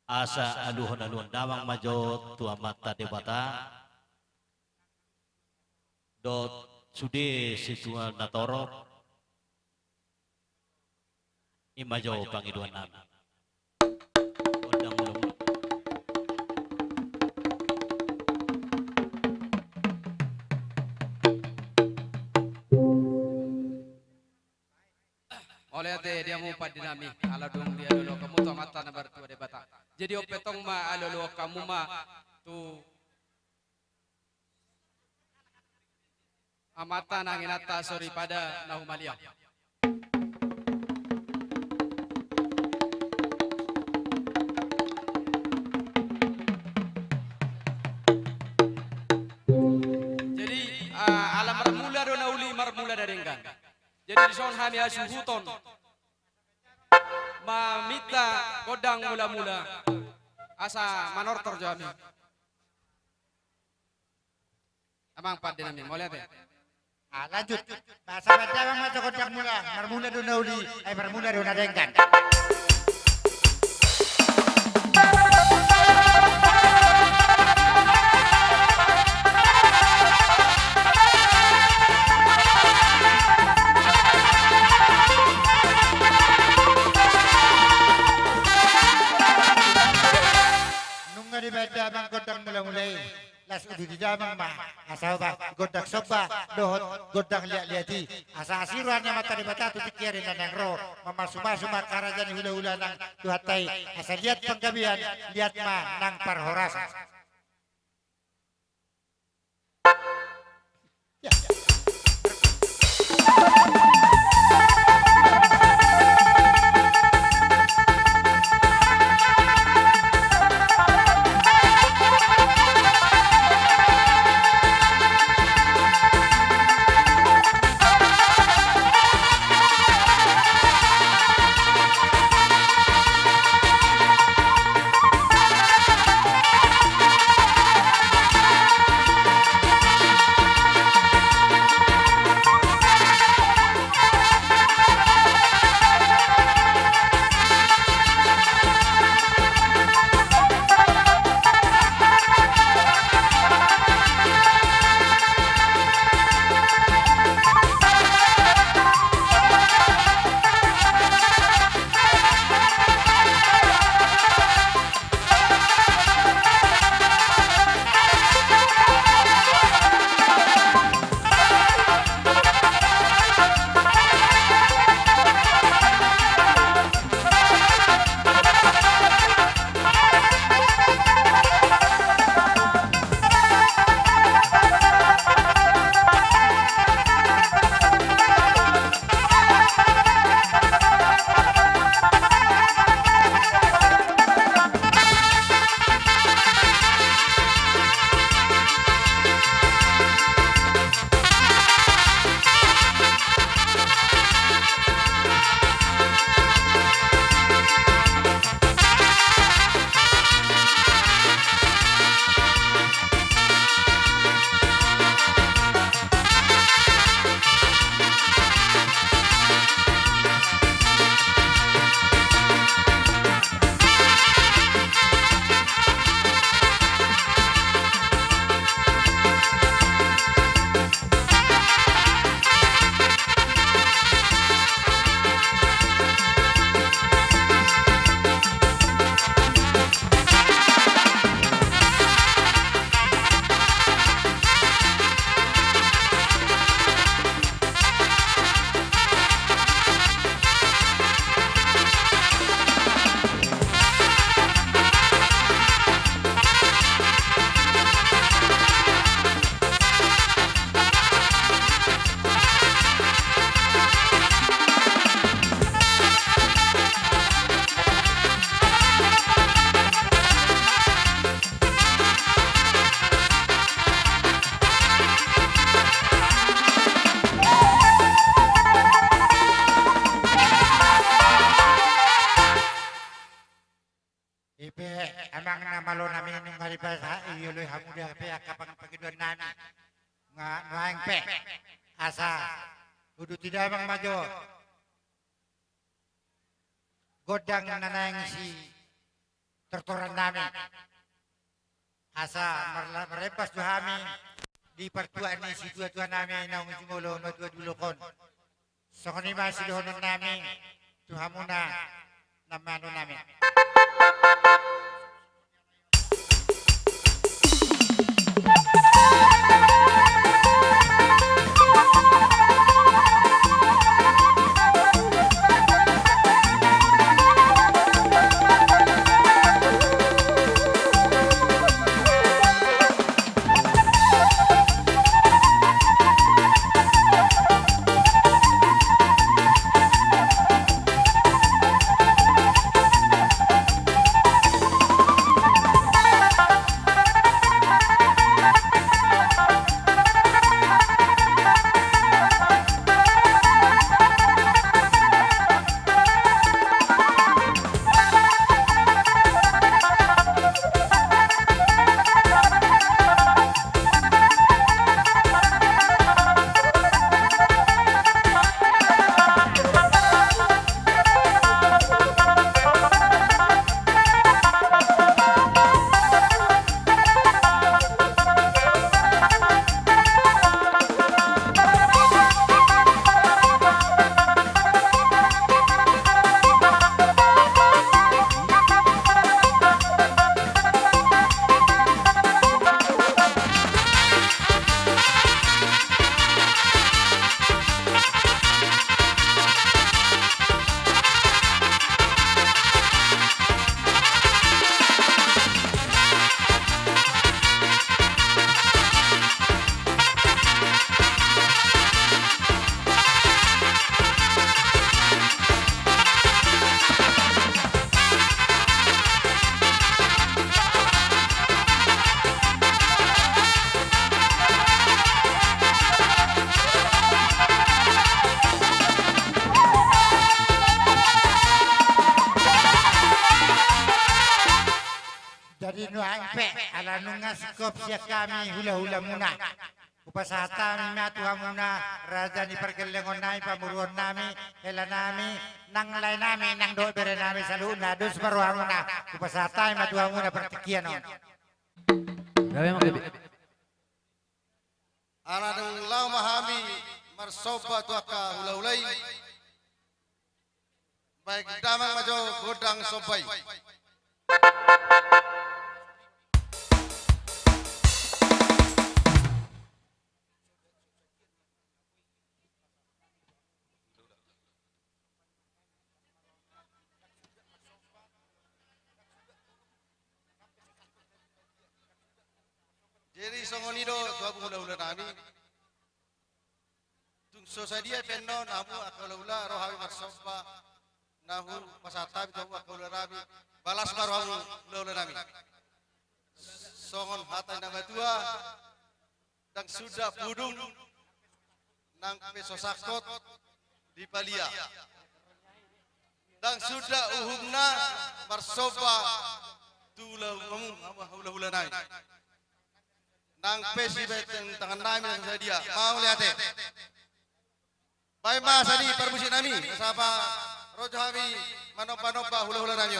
asa aluhon-aluhon damang majo tua mata debata dot sude situal natorok imajo pangiduan nami undang ulung oleh te dia mu padinami ala dong dia lolo kamu to mata na bertua de bata jadi opetong ma alolo kamu ma tu amata nanginata sorry pada nahumalia jadi ala marmula do nauli marmula daringkan jadi di son hami asu huton mamita godang mula-mula asa manortor jami abang pat dinami mau lihat ya Lanjut. Bahasa Padang mah kodak mula, marmula do nauli, marmula do nadengkan. Nung nga di baca abang kodak mula-mulai. Las udu di damang mah asal bah godak soba dohot godak liati asa asiruannya mata di bata tu pikirin dan yang roh mamasuma karajan hula-hula nang tuhatai asa lihat penggabian lihat mah nang parhorasa ya. Emang nama lo namin yung haripasa, iyoloy hamuda pe kapang pagiduan nani. Ngaing pe, asa, udu tidak emang majo. Godang nanang si tertoran namin. Asa merepas kami di pertuan ni si tua-tua namin na umisimulo no tua dulukon. So kanima siluhonon namin Tuhan muna namano namin. Dari nuangpe ala nunga skop siya kami hula-hula muna. Upasatan na Tuhan muna raja ni pergelengon nami pamuruan nami hela nami nang lay nami nang doa bere nami saluna dos paruang muna. Upasatan na Tuhan muna pertikian on. Gawe mo gabi. Ana ng law mahami marsoba tuaka hula-hulay. Baik damang majo godang sobay. Jadi songonido tuabu hula-hula nami. Tung sosadia penon amu akalaula rohawi marsoba nahu pasatabi tuabu akalaula nami. Balas marohamu hula-hula nami. Songon hatai nama tua dan sudah pudung nang pesosakot di Palia. Dan sudah uhumna marsoba hula-hula nami. Nang pesi beteng tangan nami nang sadia mau lihat baik mas adi permusi nami sapa rojo kami manoba hula-hula nami.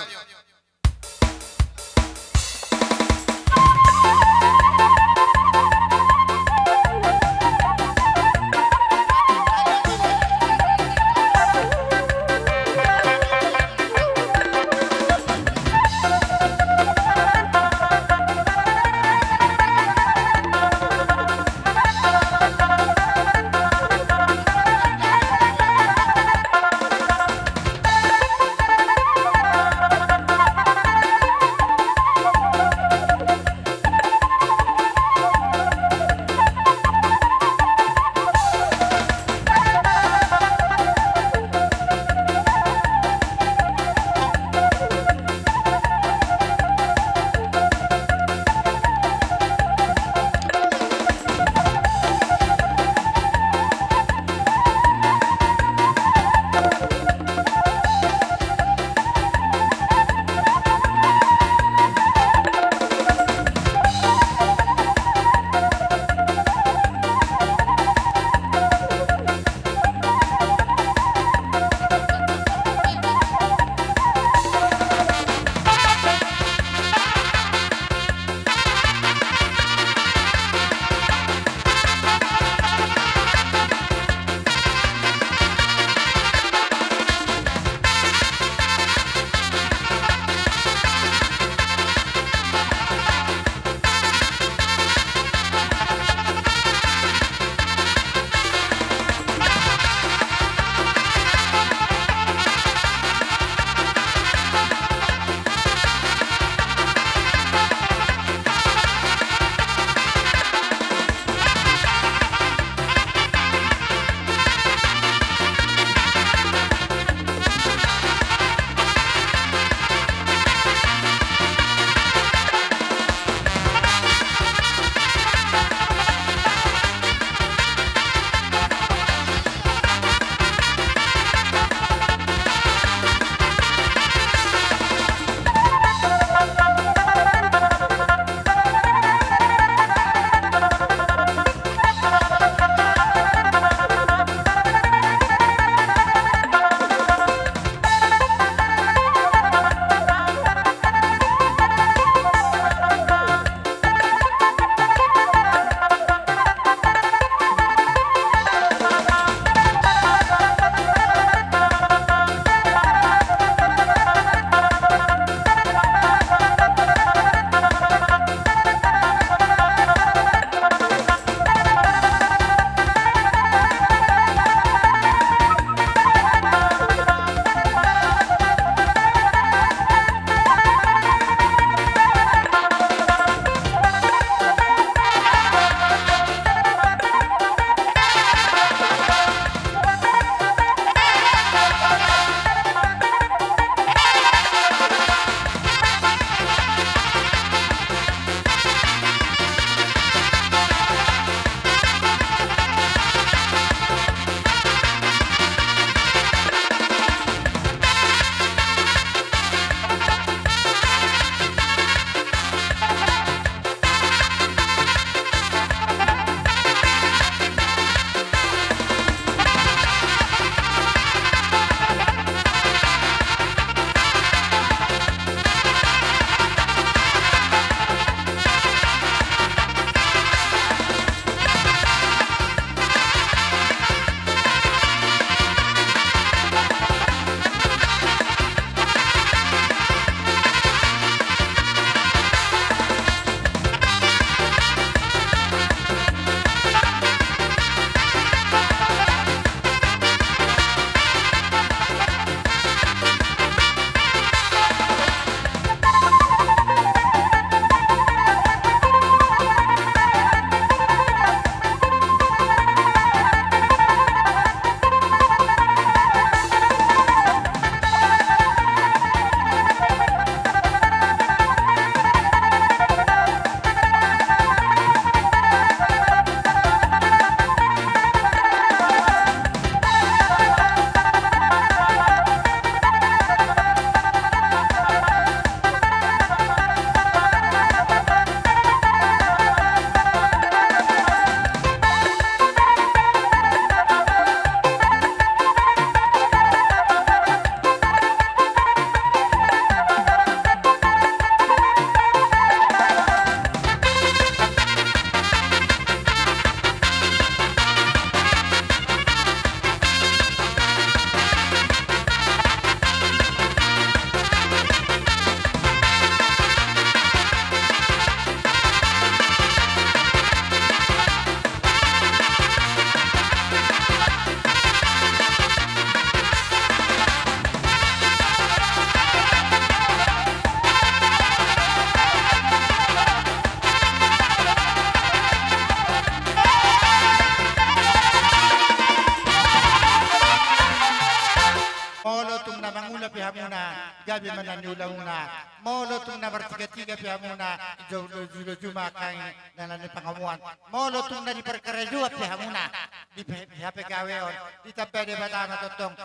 Molo tung na mangula pihamuna, gabi mananula muna. Molo tung na bertiga-tiga pihamuna, julo juma kang nanani pangamuan. Molo tung na di perkerajua pihamuna, di HP gaweon, di tabe de batama totong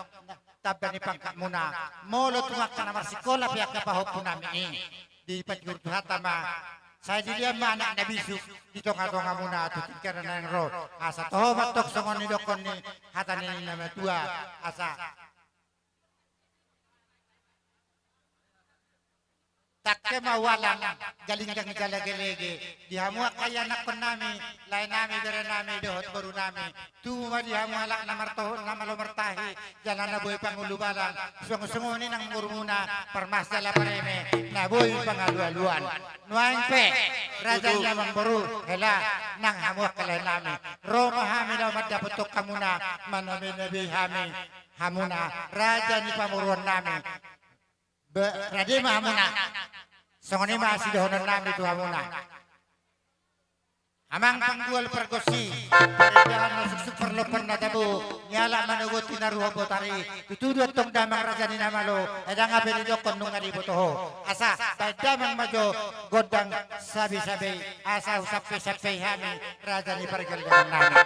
tabe ni pangkak muna. Molo tung akan namar sekolah pihak kapahop punami di patgur hatama. Saya dilihat anak Nabi Yusuf di tonga-tonga muna tu karena yang roh. Asa toh matok songon ni dokon ni hatan ni nama tua asa. Takke mawalan galinggang galagelege dihamua kaya nak nami lain nami bere nami dohot baru nami tu ma dihamua lak namar toh nama lo mertahi jalan na boy pangulu balang sungu ni nang murmuna permasala pareme na boy pangalu-aluan nuang pe rajanya mangbaru hela nang hamua kala nami roma hami daw madaputok kamuna manami nabi hami hamuna raja ni pamuruan nami Raja Mahamuna, songoni masih dohonan nami itu Hamuna. Amang panggual pergosi, perjalanan suksuk perlopan nadabu, nyala manugot tinaruho botari, itu dua tong damang raja ni namalo, edang abe ni dokon nung ngadi botoho. Asa, damang majo, godang sabi-sabi, asa usapi-sapi hami, raja ni perjalanan nami.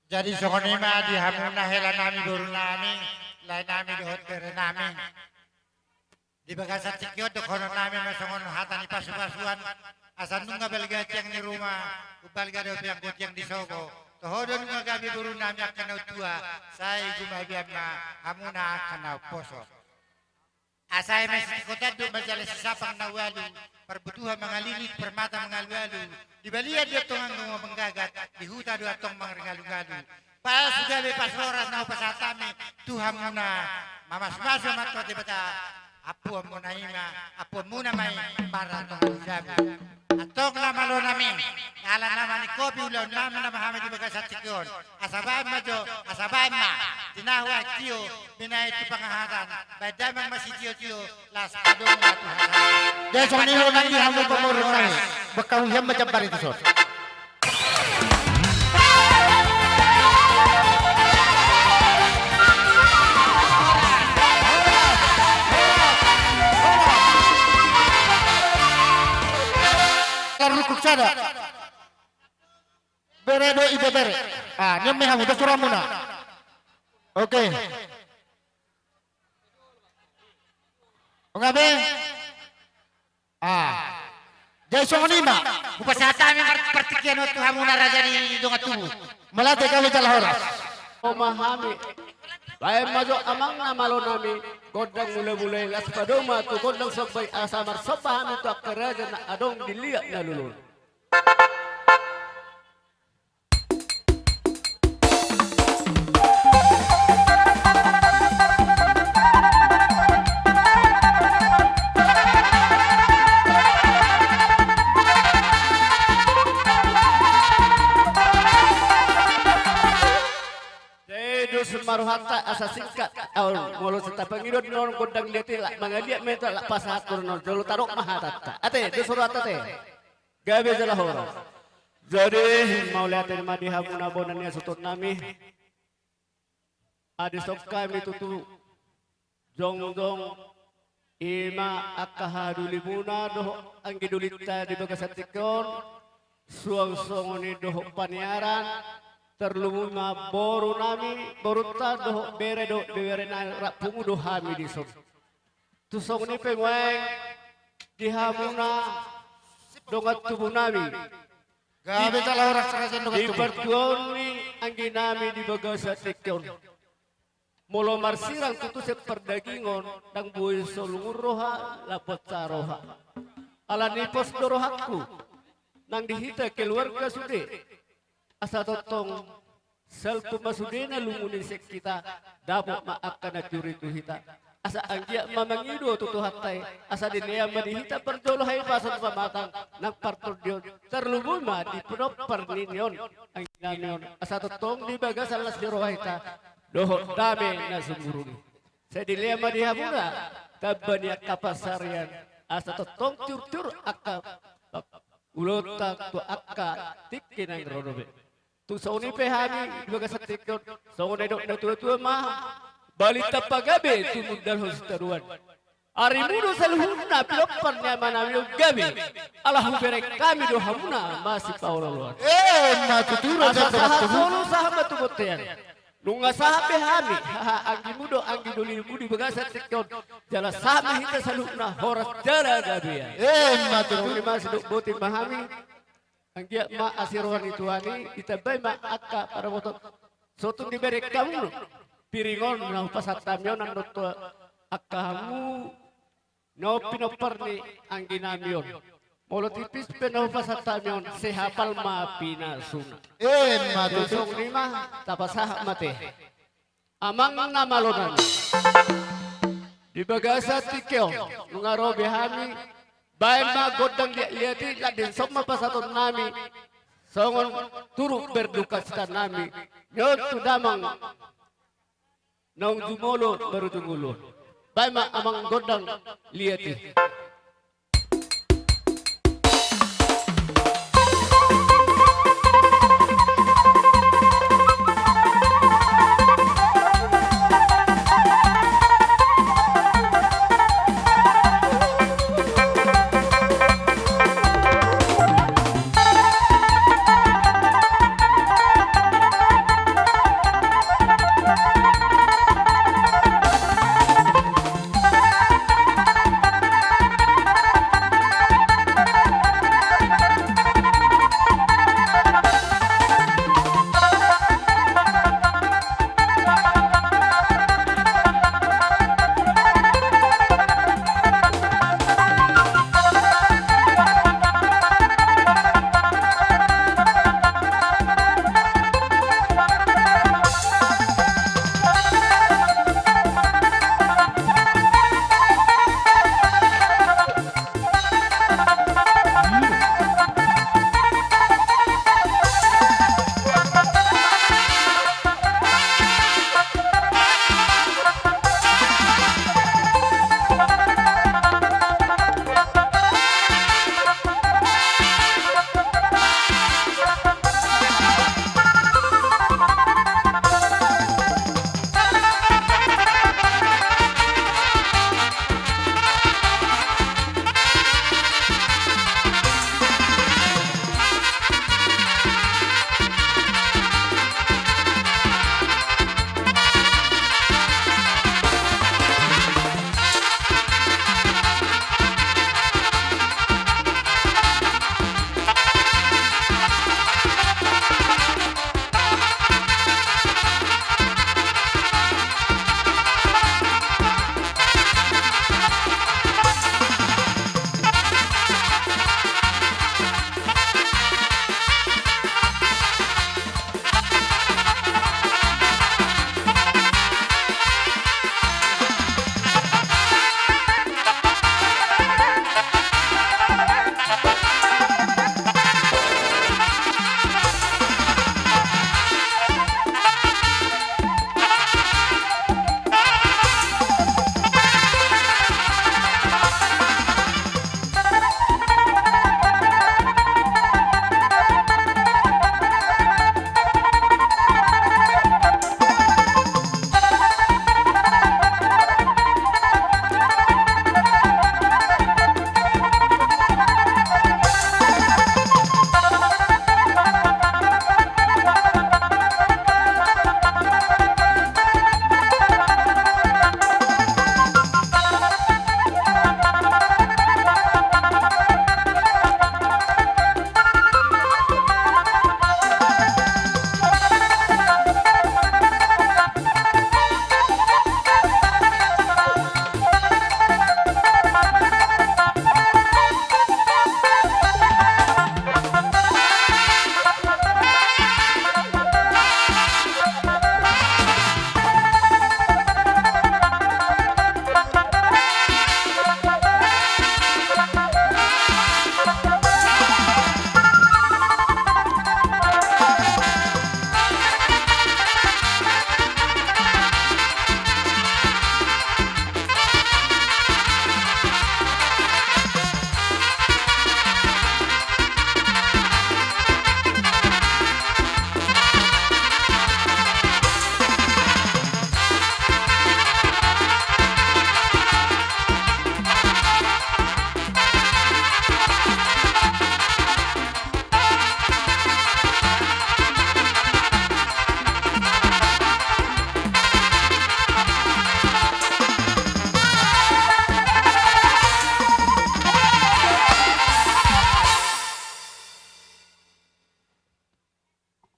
Jadi songonima di hamuna hela nami buru nami, lain nami dohot kere nami. Di bagasa cikiot do kono nami masongon hatani pasu-pasuan. Asan nunga belga tiang di rumah, upalga do piang tiang di sogo. Tohodo nunga gabi buru nami akan tua, saya gumabiam na hamuna akan poso. Asai masih kota do majalah sisapang nawalu, perbutuhan mengalilit, permata mengalu-alu. Di balia dia tongang ngomong menggagat, di huta dua tong mengalu-alu. Pas sudah lepas loras nau pasatame, Tuhan muna, mamas maso matwa tibata, apu muna ima, apu muna mai, marah tong jamu. Atong lama lo nami, ala nama ni kopi ulau nama nama hami di bagas hatikion. Asabay majo, asabay ma, tinahwa tiyo, binay itu pangahatan. Badamang masih tiyo-tiyo, las adong na Tuhan. Jadi soalnya lo nanti hamil pemurung nami, bekau yang macam bar itu sor. Rukuk sada beredo ibe bere nyemme hamu da suramuna oke ngabe jai songonima Upasatame pertikian waktu hamuna raja di donga tubuh. melate kami jalahora memahami baik maju amang nama lo nami godang mulai-mulai las padoma tu godang sampai asamar sabah itu akaraja na adong dilihat na lulun. Maruhata asa singkat mulu seta pangidot non godang liati la mangalia meta la pasatur non jolo tarok mahatata ate dusur atate gabe jalahora jadi mau liatin madi hamuna bonannya sutut nami adi sok kami tutu jong ima akahaduli muna doh anggidulita di bagasatikon suang-suang ni doh paniaran terlumun ma boru nami boruta doh bere na rapungu doh hami di sok tu song ni pengweng di hamuna dongat tubuh nami gabe jalahora serajan di dogat tubuh pertuon ni anggi nami di bagasa tekyon molo marsirang tutu se perdagingon dang buih solungur roha lapot saroha ala nipos dorohaku nang dihita keluarga sude asa totong selpu masudena lumunin sek kita dapok maakkan curi tu hita asa anggia mamangido tutu hatai asa dinea madihita perjolo hai pasan pamatang nang partordion terlumun ma di penop perninyon angginanion asa totong di bagas alas di rohita doho dame na sumuruni saya dilea madihabuna tabania kapasarian asa totong tur akka ulotak tu akka tikinang rodobe tu sauni pehami baga satikot sauni dok na tua mah balita pagabe tu mudal hostaruan ari mudo salhuna piloparnya mana yo gabe alahu berek kami do hamuna masih pauloluan ma tuturo asa sahulu sahabat tu botean nunga sahabe hami anggi mudo anggi doli budi baga satikot jala sama hita salhuna horas jala gabe ma tuturo Sauni masih dok boti mahami anggia ma asirohan ituani itabay ma akka para motot sotong diberi kamu piringon na pasatamion ang noto akamu no pinoparni ang ginamion molo tipis peno pasatamion sehapal ma pinasuna ma tuturo tusong lima tapasah mate amang namalonan di bagasa tikyo nungaro behami baik ma godang liati ladin sama pasaton nami songon turuk berduka cita nami nyotu damang nong jumolo baru tunggulo baik ma amang godang liati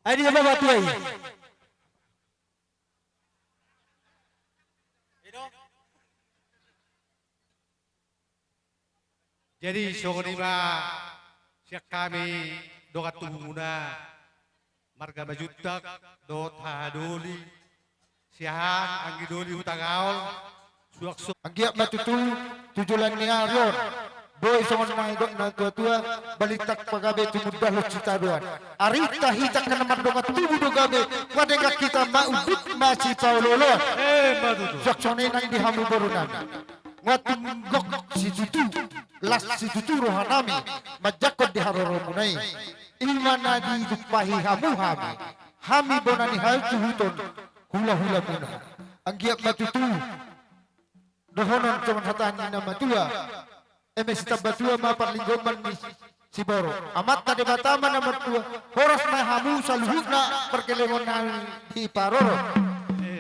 Ay dia bawa tuai. Jadi songonima siak kami dogat tunguna marga bajutak dot hadoli siahan anggi doli hutagaol suak suak Anggiak matutu tujulan ni aron. Boy songon maidok na tua balitak pagabe tumudah lo citaduan. Arita hitak kanaman donga tubu dogabe wadenga kita maudut maci paulolo. madudu Saksone nang dihamu borunan. Ngatunggok si tutu las si tutu rohanami majakot di haroro munai. Imana di dupahi hamu hami. Hami bonani hal tuhuton hula-hula muna. Anggiak matutu dohonon cuman hatani nama tua. Emes tabatua maparlinggoman ni Siboro. Amat tadi batama nama tua. Horas na hamu saluhuna perkelengonan di Paroro.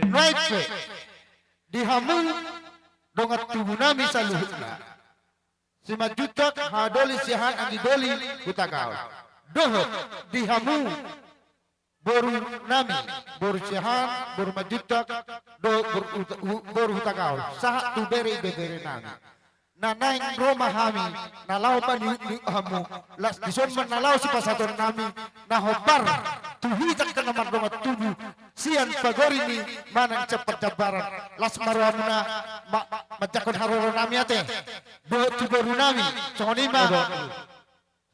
Naikpe di hamu dongat tubunami saluhuna. Simajutak hadoli sihan angidoli utakau. Dohot di hamu boru nami boru sihan boru majutak boru utakau. Sahat tu beri nami. Na naing Roma hami nalau pa ni hamu las dison man nalau si pasaton nami na hobar tuhitak ka naman dongat tubu sian pagori ni manang cepat jabaran las maruamuna majakon haroro nami ate do tuboru nami sonima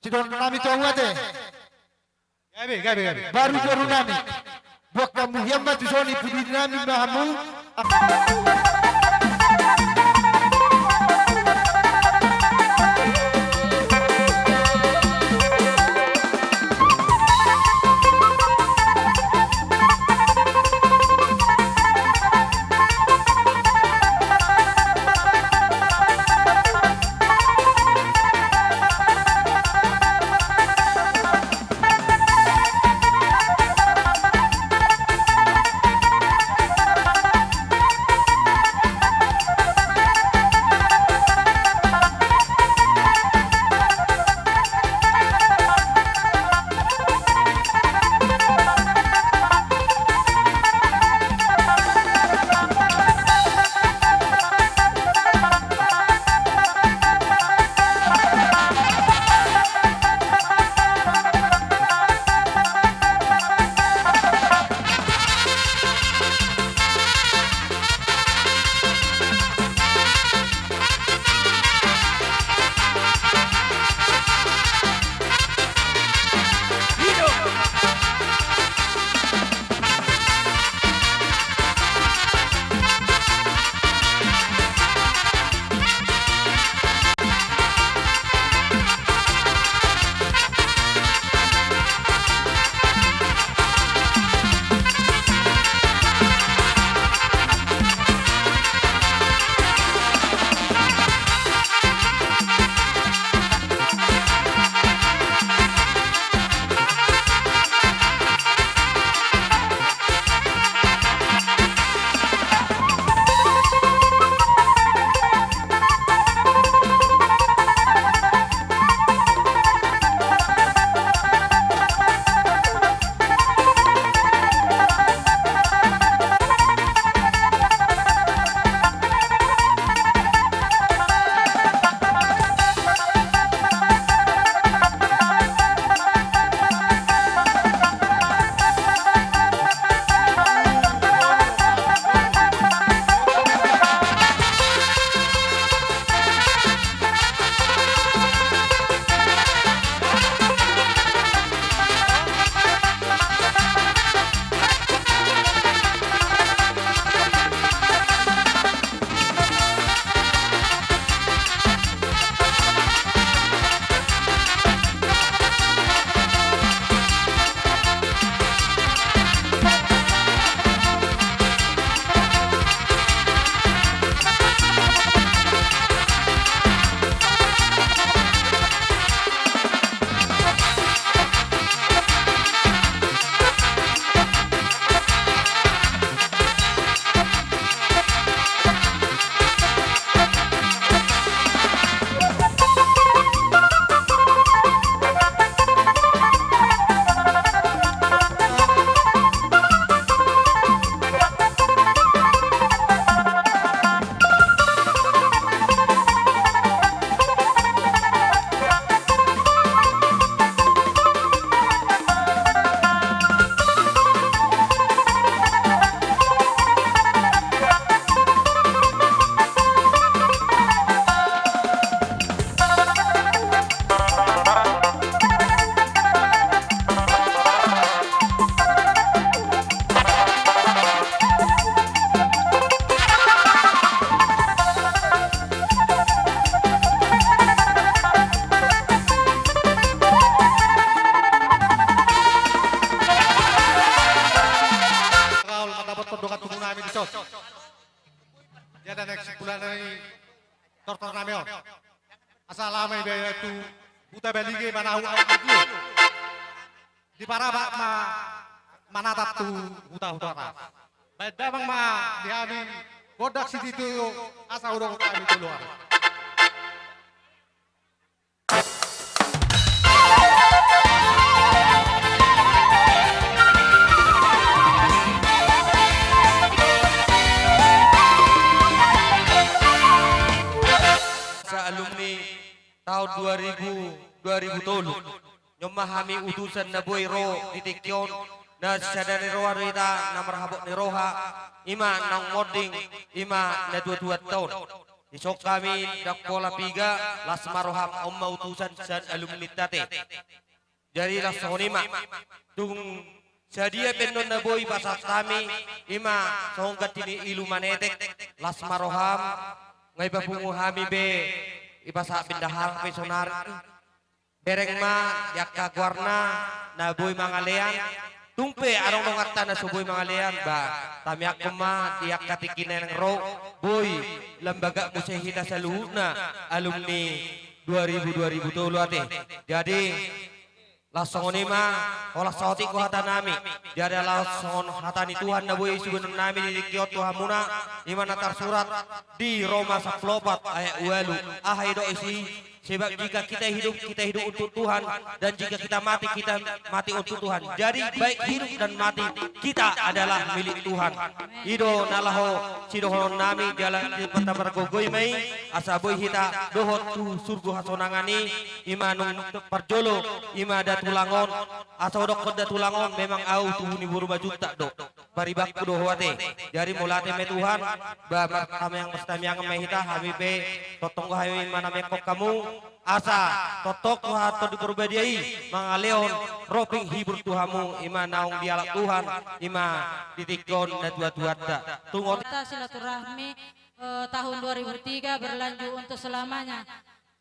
sidon nami tuang ate gabe baru boru nami buak kamu hiamat disoni pudi nami mahamu sisos. Dia ada sebulan ini tortor nameo. Asal lama itu buta balige mana awak itu. Di para manatap tu huta-huta. Baik damang di amin bodak si itu asa udah kami keluar. Sa alumni tahun 2000 tolu memahami utusan na boy ro titikyon na sadari roha rita na marhabok ni roha ima nang modding ima na 22 tahun isok kami dakpola piga las maroham umma utusan sa alumni tate jadi las sonima tung sadia penon na boy pasat kami ima songgat ini ilumanetek las maroham ngay papunguhami be ipasa pindahar pe sonar bereng ma yakka guarna na boy mangalean tumpe arong nongata na suboy mangalean ba tamiak kuma tiyak katikinan ro boy lembaga musehita sa luhuna alumni 2000 tulu ate jadi lasongon ima olah sauti ko hata nami jadi lasongon hatani Tuhan na boy sugunun nami di Kyoto hamuna ima natar surat di Roma 14 ayat 8 ahai do isi sebab jika kita hidup untuk Tuhan dan jika kita mati untuk Tuhan. Jadi baik hidup dan mati kita adalah milik Tuhan. Ido nalaho sidohon nami jalan di pentabar gogoy mai asaboy hita dohot tu surga hasonangani imanung perjolo imada tulangon asodok koda tulangon memang au tuhuni buruma juta do. Baribakku dohoate. Jadi mulate me Tuhan ba kami yang mestami yang mehita habibe totong ko hayo mana mekok kamu asa totok atau di perbediai mangaleon roping hibur Tuhamu ima naung dialak Tuhan ima ditikon dan dua-duada tunggu kita silaturahmi tahun 2003 berlanjut untuk selamanya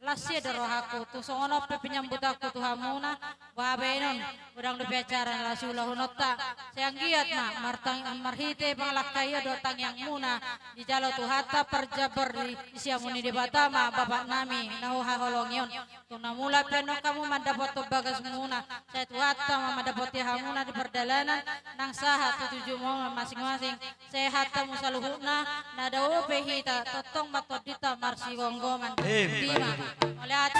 lasih rohaku tu songono penyambut aku Tuhamuna babenon udang di acara lasulah hunota sayang giat na marhite pangalakaya dotang yang muna di jalo tuhata perjabar di isiamuni di Batama bapak nami nahu haholongyon tu namula penok kamu mandapot bagas muna saya tuhata mandapot hamuna di perdalanan nang saha tujuh mau masing-masing sehat tamu saluhuna nadao pehita totong matodita marsi gonggoman lima melihat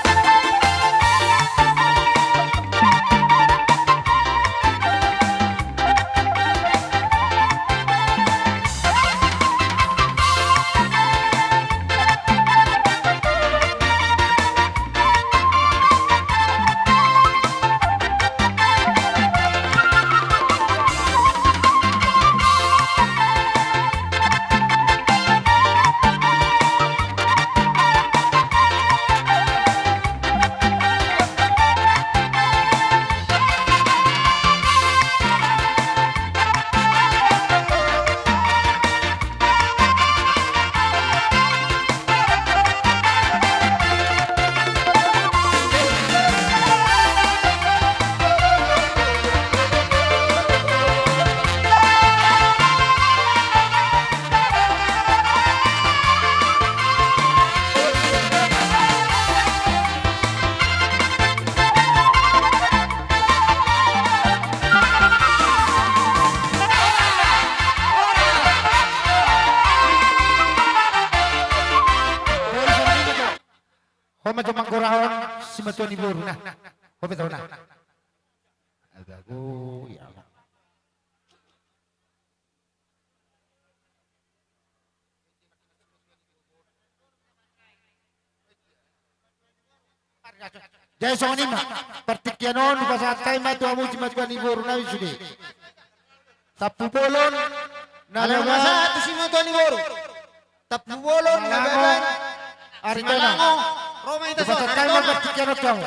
Homa jomang korahon simatuan ibu nah. Hobi tahu nah. Agago ya Allah. Jaya songoni ma pertikyanon di pasar taima tu amu simatuan ibu nah sudi. Tapu bolon Alam masa tu simatuan ibu. Tapu bolon nabeban. Aritana. Roma Di itu pasar taima pertikyanon kamu.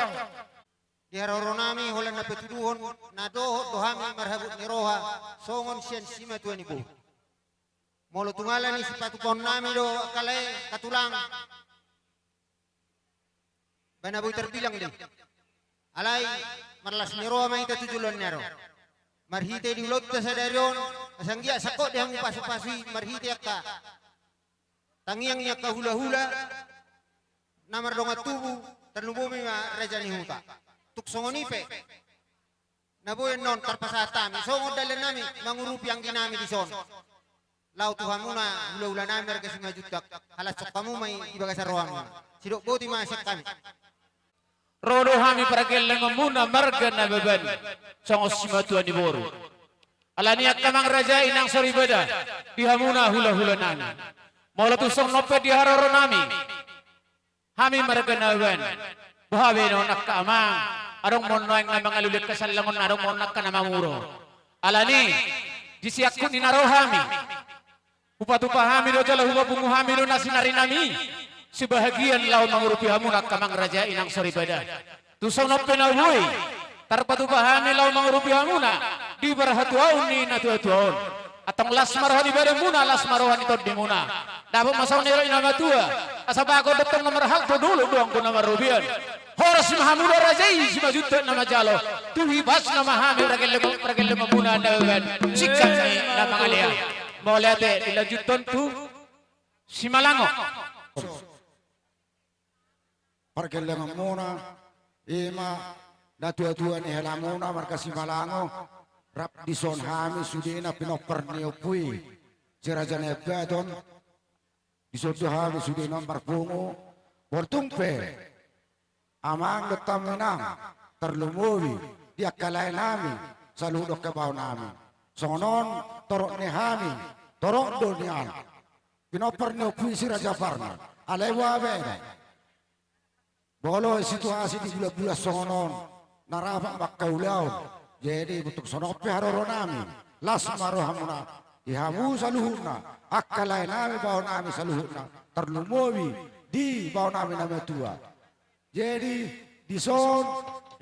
Di haroronami holan na petuduhon na dohami marhabut ni roha songon sian simatuan ibu. Molo tungala ni sipatu pohon nami do kalai katulang. Banaboy terbilang din. Alay marlas ni roha may tatujulon nero. Marhite di ulot sa darion asanggia sakot dihang pasu-pasi marhiti akka. Tangiangnya ka hula-hula namar donga tubu tanlumumi ma raja ni huta. Tuk songonipe. Naboy non tarpasatami. Songo dalan nami mangurupi ang ginami di son. Lau Tuhan muna hula-hula nami mereka si majutak. Halas sok kamu may ibaga sa rohan mo. Sidok boti masyak kami. Rodo hami paragel muna marga na beban. Songo simatuan di boru. Alaniak kamang raja inang soribada. Dihamuna hula-hula nami. Mula tusong nope di haroro nami. Hami marga na beban. Buhawe no nakkamang. Arong monoeng na mga lulit kasalangon arong monak ka na mamuro. Alani, jisiak ko ninarohami. Upatupahami do jala huwa bunguhami do nasinari nami. Sebahagian lau mangurupi hamunak kamang raja inang soribada. Tusong no penawoy. Tarpatupahami lau mangurupi hamunak. Di barahatuaun ni natuatuaun. Atong las marohan ibadah muna, las marohan ito di muna. Dapat masaw nila inamatua. Asabako datang nomor hal to dulu doang ko nomor rubian. Horas mahamuda rajai si majuta nama jalo. Tuhi bas nama hami ragel mabuna nawan. Sikap ni nama ngalia. Molate ilajuton tu si Malango. Parkelle muna ima datua-tua ni helamuna marka si Malango. Rap di son hami sudina pinoper niopui. Cerajane badon. Di son hami sudina marpungu. Portungpe. Amang letaminang terlumuwi dia kalai nami saludok ke bawah nami sonon torok nehami torok donian pinoper neopui si Raja Parna alewa bene bolo situasi di gula-gula sonon narafak bakkaulau jadi butuh sonope haroro nami las marohamuna dihamu saluhuna akkalai nami bawah nami saluhuna terlumuwi di bawah nami nama tua. Jadi di son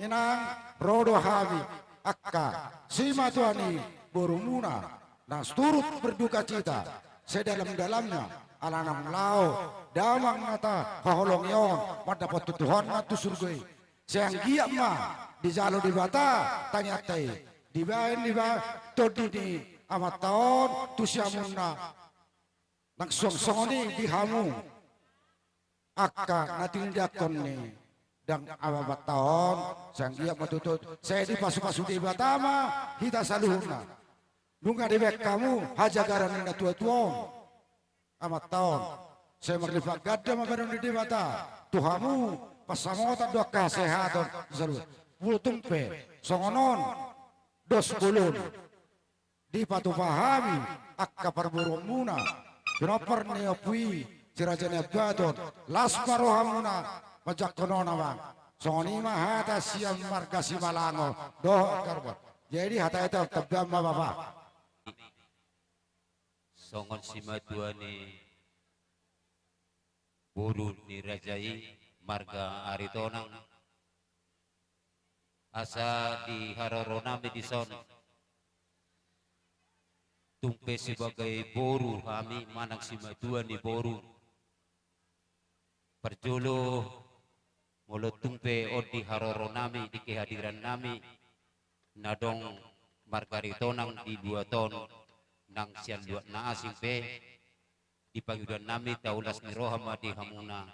inang rodo habi akka sima tuani borumuna dan turut berduka cita sedalam-dalamnya alanang lau damang mata haholong yon pada petutuhan matu surgoi siang giat ma di jalo di bata tanya tei di bain di ba todini amat tahun tusiamuna nang song-songoni di hamu akka natinjakon ni dan ababat tahun sang ia matutut saya di pasu-pasu di batama kita saluhuna nunga di bek kamu hajagaran na tua-tua amat tahun saya merlipat gada mabarang di bata tuhamu pasamota doa kesehatan salut pulutumpe songonon dos bulun di patu pahami akka parburumuna pinoper neopui cirajane badon las marohamuna Majak kono nama, sonima hata siam marga si Malango, doh karbon. Jadi hata itu tebam bapak. Songon si madua ni buru ni rajai marga aritonang asa di harorona di son tumpe sebagai boru kami manang si madua ni boru perjolo mulut tumpe odi haroro nami di kehadiran nami nadong margaritonang di 2 ton nang sian 2 na asimpe di panggilan nami taulas ni rohama di hamuna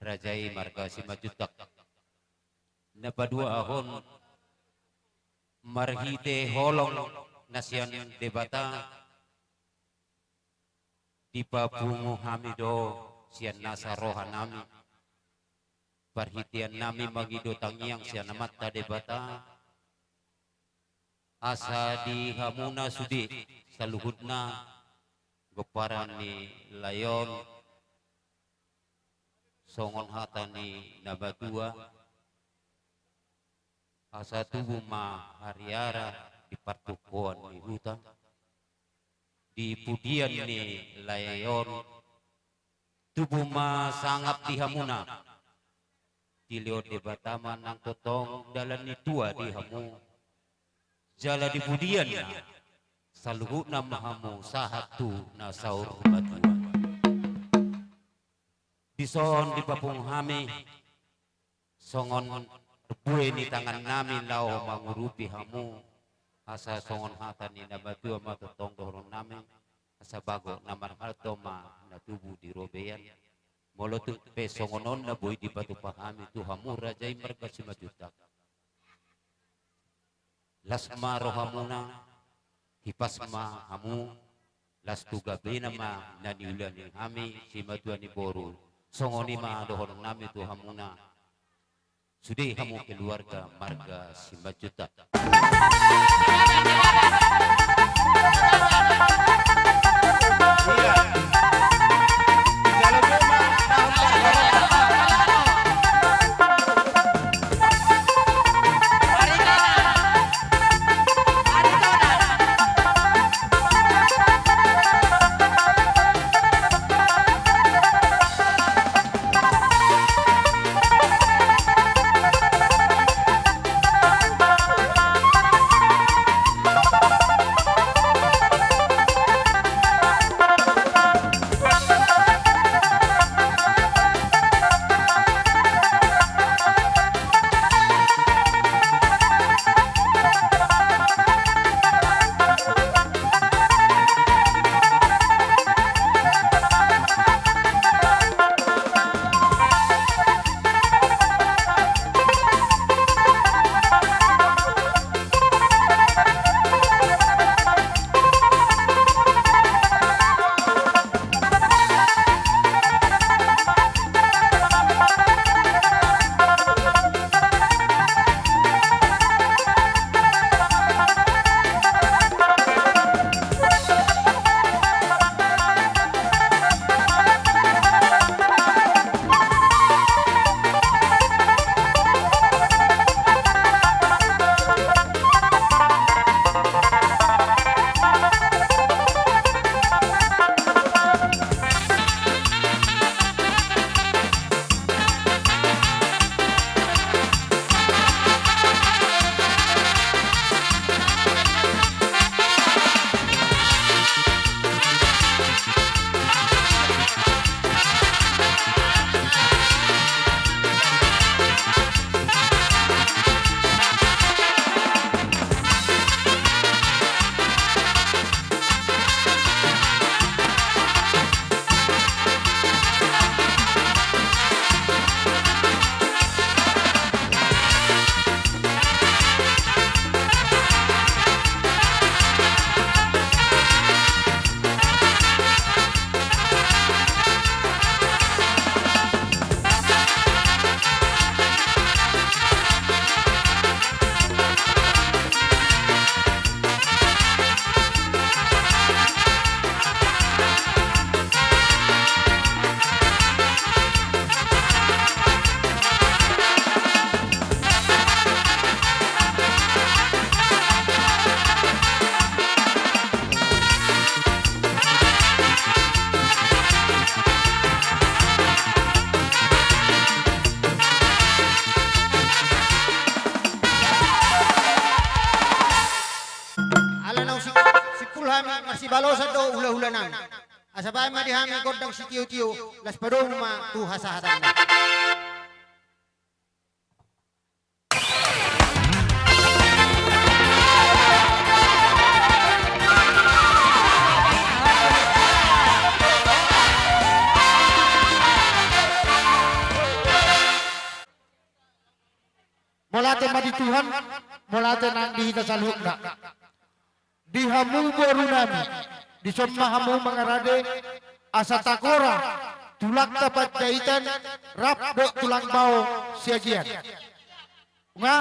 rajai marga simajutak napadua ahon marhite holong nasian debata di babungu hamido sian nasa roha nami perhitian nami magido tangiang siana mata debata asa di hamuna sudi saluhutna geparan ni layon songon hata ni nabatua asa tubuh ma hariara di partukuan ni hutan di pudian ni layon tubuh ma sangap di hamuna Tilio de Batama nang totong dalan ni tua di hamu jala di budian na saluhu na mahamu sahatu na saur batua dison di papung hami songon bue ni tangan nami lau mangurupi hamu asa songon hata ni na batua mata tonggo nami asa bago namar halto ma na tubu di robeyan molotu pe songonon na boy di batu pahami tu hamura jay marga si majutak lasma rohamuna hipasma hamu las tuga bena ma naniulan ni hami si madua ni boru songoni ma dohon nami tu hamuna sudah hamu keluarga marga si majutak. si balosa do hula-hulanan. Asabay madihami godang si tiyo-tiyo, las padong ma tu hasahatan. Molate madi Tuhan, molate nang dihita sa lukna. Di hamu boru nami, di somma hamu mangarade, asa takora, tulak dapat jahitan, rapbo tulang bau siagian. Nga?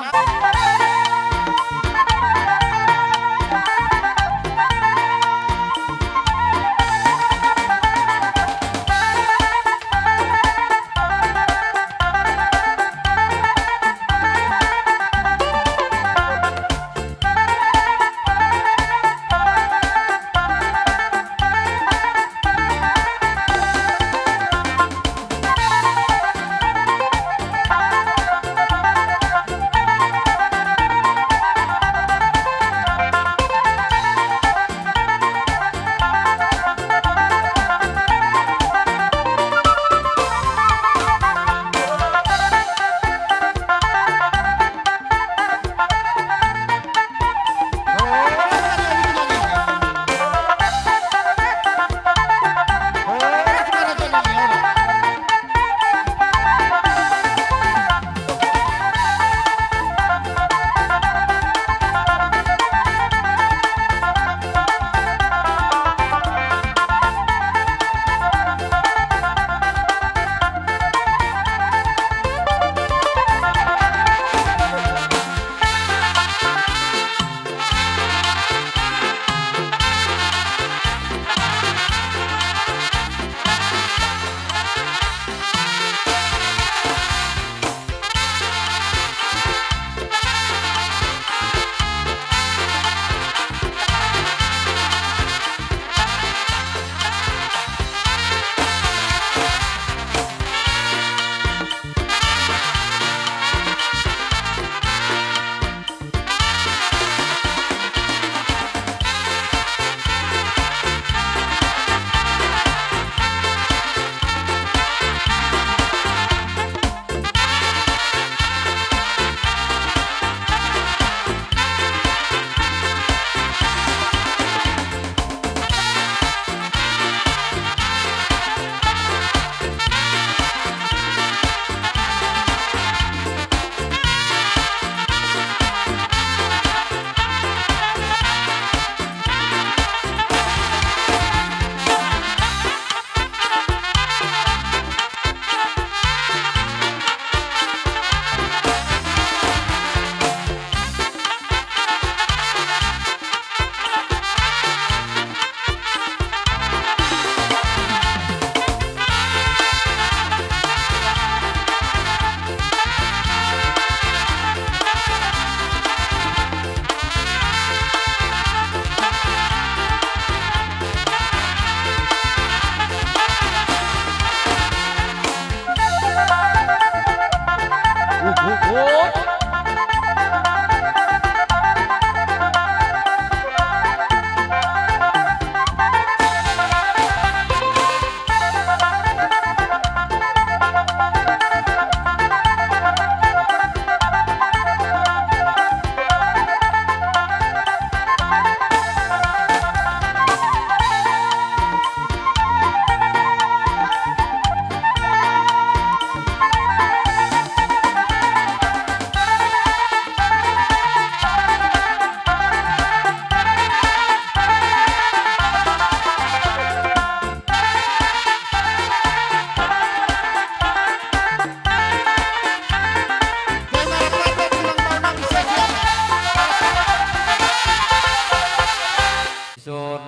ison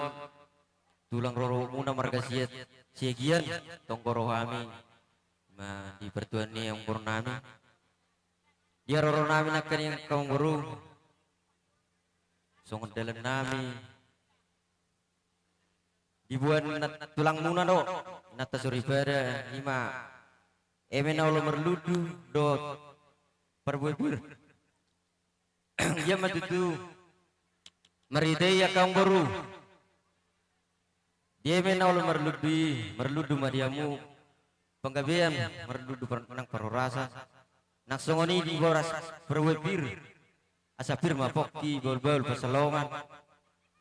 tulang roro muna marga siagian tongkoro kami ma di pertuan ni yang buru nami dia roro nami nakkan yang kaum buru songon dalam nami dibuat tulang muna do nata suribada ima emena ulo merludu dot perbuir dia matutu meridai ya kaum buru dia emena ulo merludu madiamu penggabean merludu nang parorasa nak songoni di boras perbuir asa firma pokki bol-bol pasalongan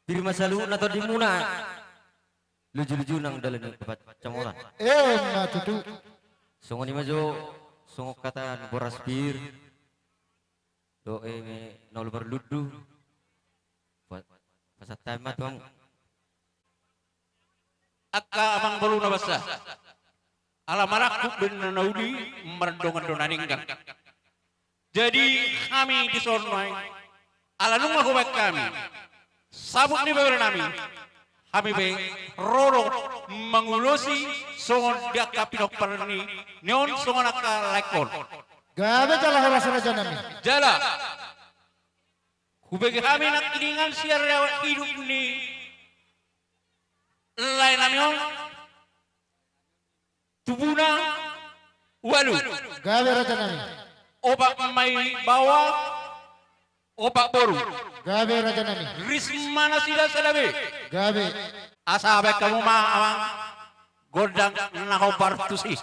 firma salu nato di muna luju-luju nang dalan tempat camolan matutu songoni majo songok kata boras bir do nol berludu pasat tamat bang Akka amang baru nabasa alamarakku bin naudi merdongan donaninggang jadi kami di sornai ala nunggu hubak kami sabuk ni beber nami kami be roro mengulosi songon diak kapinok perni neon songon akka lekon gabe kalah rasa raja nami jala kubegi kami nak kiningan siar lewat hidup ni lain namion tubuna walu gabe raja nami obat mai bawa obat boru gabe raja nami rismana sila salabe gabe asabe kamu mah awang godang naho partusi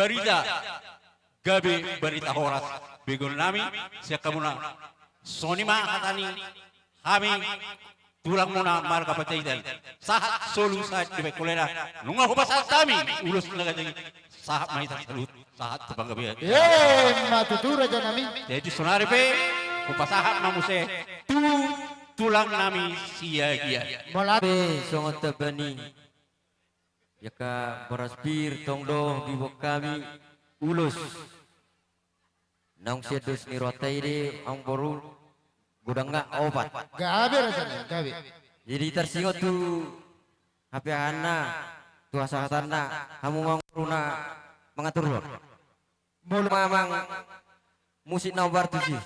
barita gabi barita horas begon nami siya kamuna sonima katani kami tulang muna marka pataydan sahat solu sahat di bekolera nunga hubasat kami ulus nagajang sahat may salut sahat tepanggabi matutura janami jadi sonari pe upasahak namuse tulang nami sia-sia. Be songot tabani. Yaka baraspir tongdo di bok kami ulus. Nang sedus ni rotai de ang boru gudang nga obat. Gabe rasanya, gabe. Jadi tersingot tu HP Ana tu asahatanna hamu manguruna mengatur lor. Mulu mamang musik nomor 7.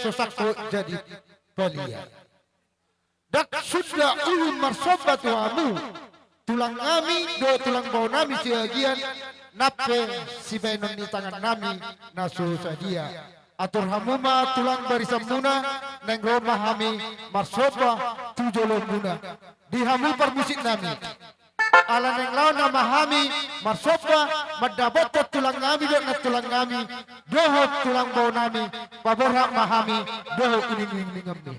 Sosakko jadi belia. Dak sudah ulun marsobat wamu tulang kami do tulang bau nami sebagian nape si benon di tangan nami nasu sadia atur hamuma tulang barisan muna neng roma hami marsoba tujolo muna di hamu permusik nami ala neng lawan nama hami marsoba madabot tulang kami do na tulang kami doho tulang bau nami paborhak mahami doho ini ngambi.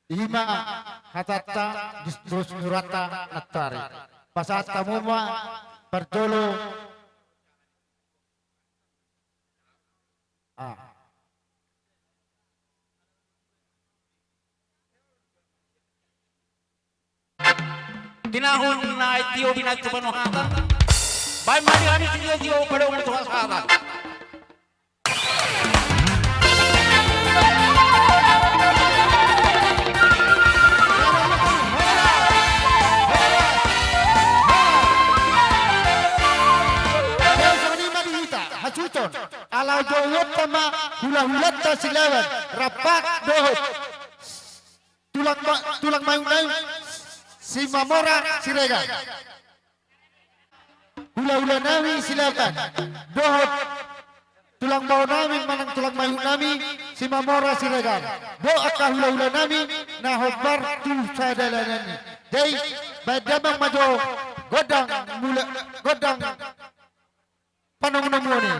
Ima hatata terus nurata natari. Pasat tamuma perjolo. Tinahun na itiyo binagtupanuhatan. Bay mali kami tiyo pada umur tuhasatan. Hacuton, ala jowot sama hula-hulat ta silawan, rapat dohot, tulang mayung si Mamora Siregar. Hula-hula nami silakan, dohot, tulang bau nami manang tulang mayung nami si Mamora Siregar. Doa hula-hula nami na hobar tu sadalanani. Jadi badamang majo godang panong-nong ni.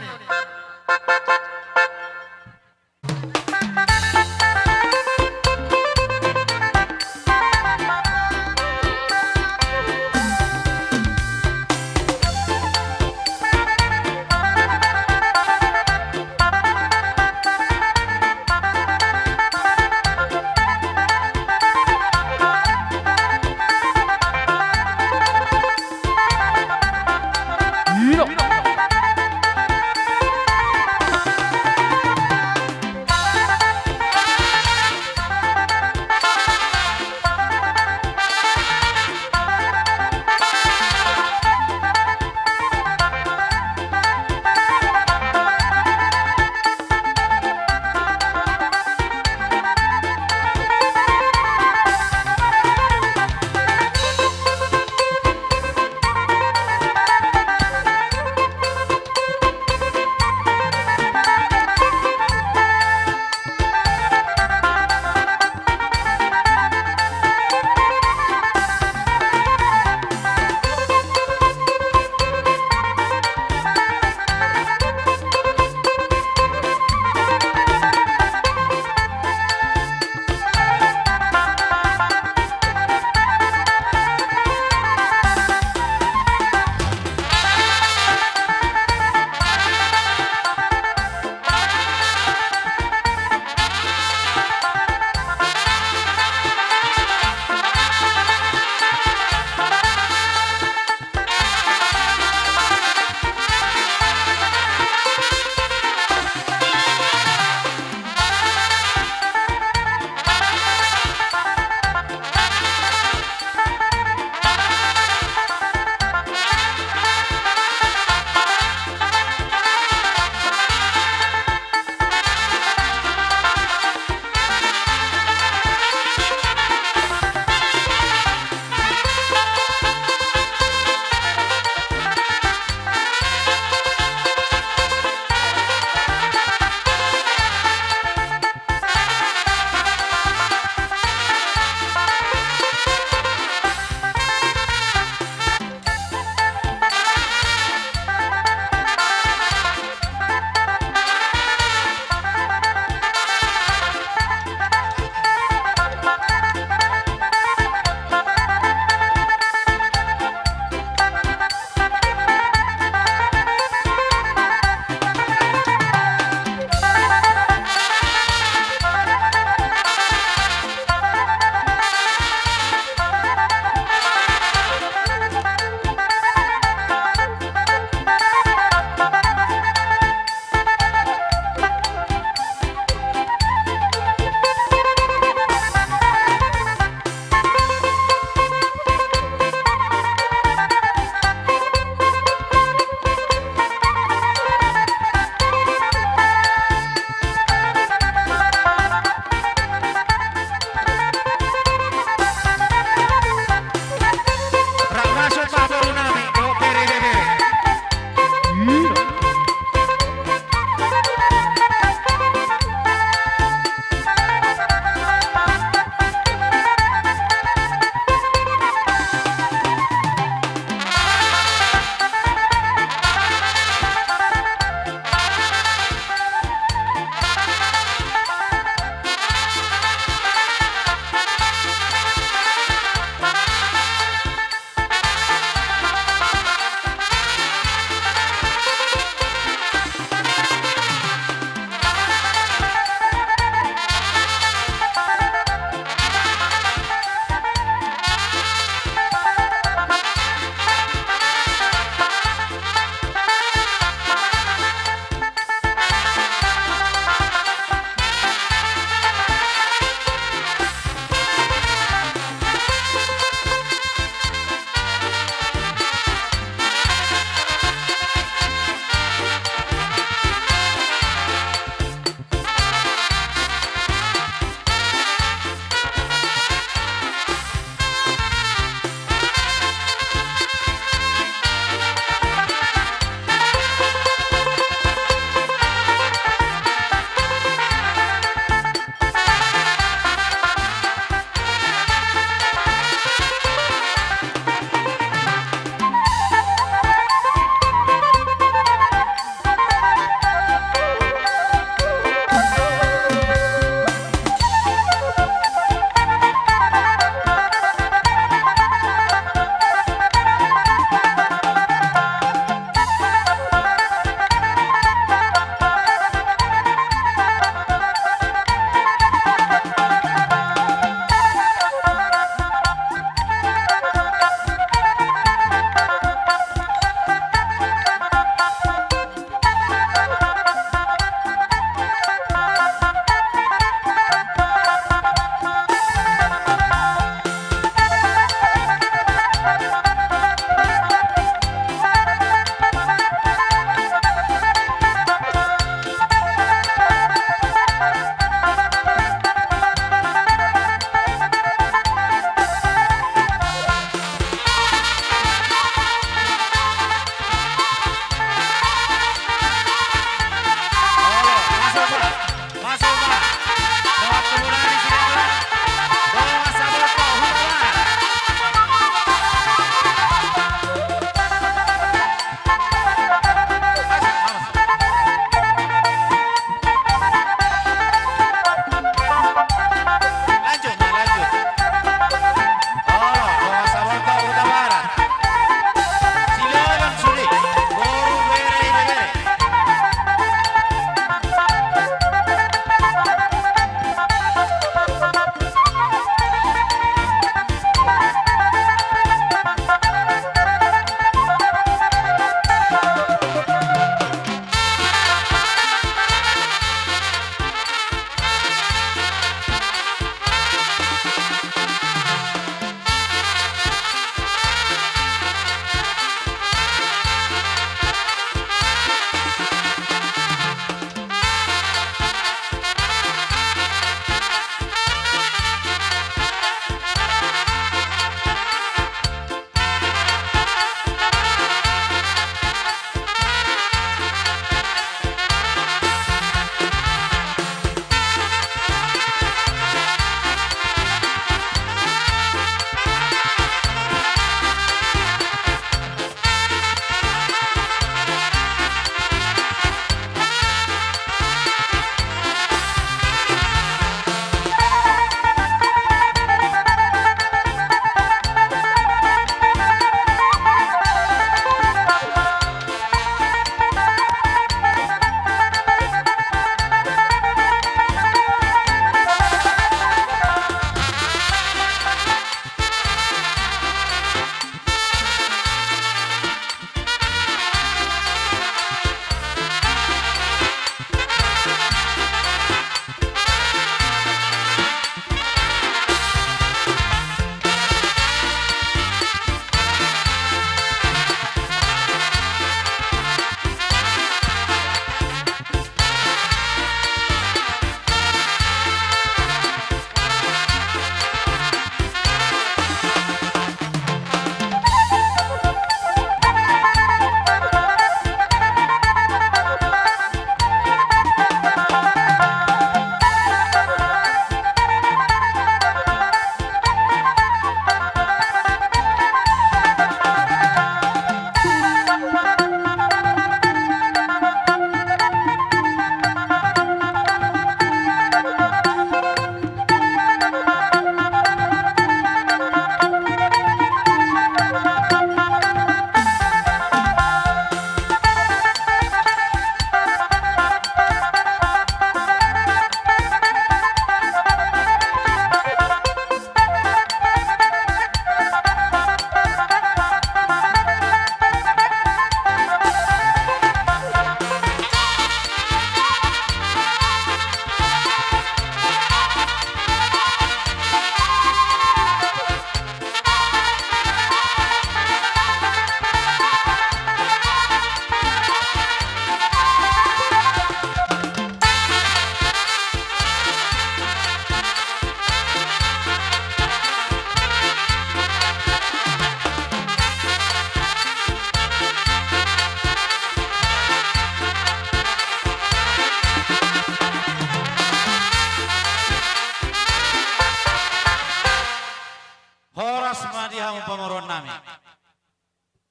pamoron nami.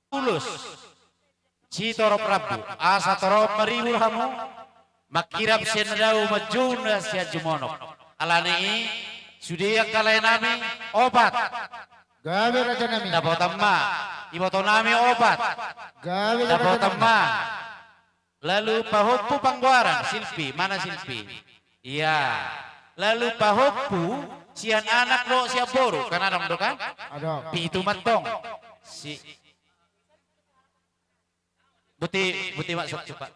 Tulus. Citoro Prabu, asa toro maribur hamu, makirap senadau majuna sia jumonok. Alani sudia kalai nami obat. Gawe raja nami. Dapat tamma, iboto nami obat. Gawe Dapat raja nami. tamma. Lalu pahoppu pangguaran, silpi, mana silpi? Iya. Lalu pahoppu sian anak lo siap boru, kan ada dong kan? Ada. Pitu matong. Si Buti masuk cepat.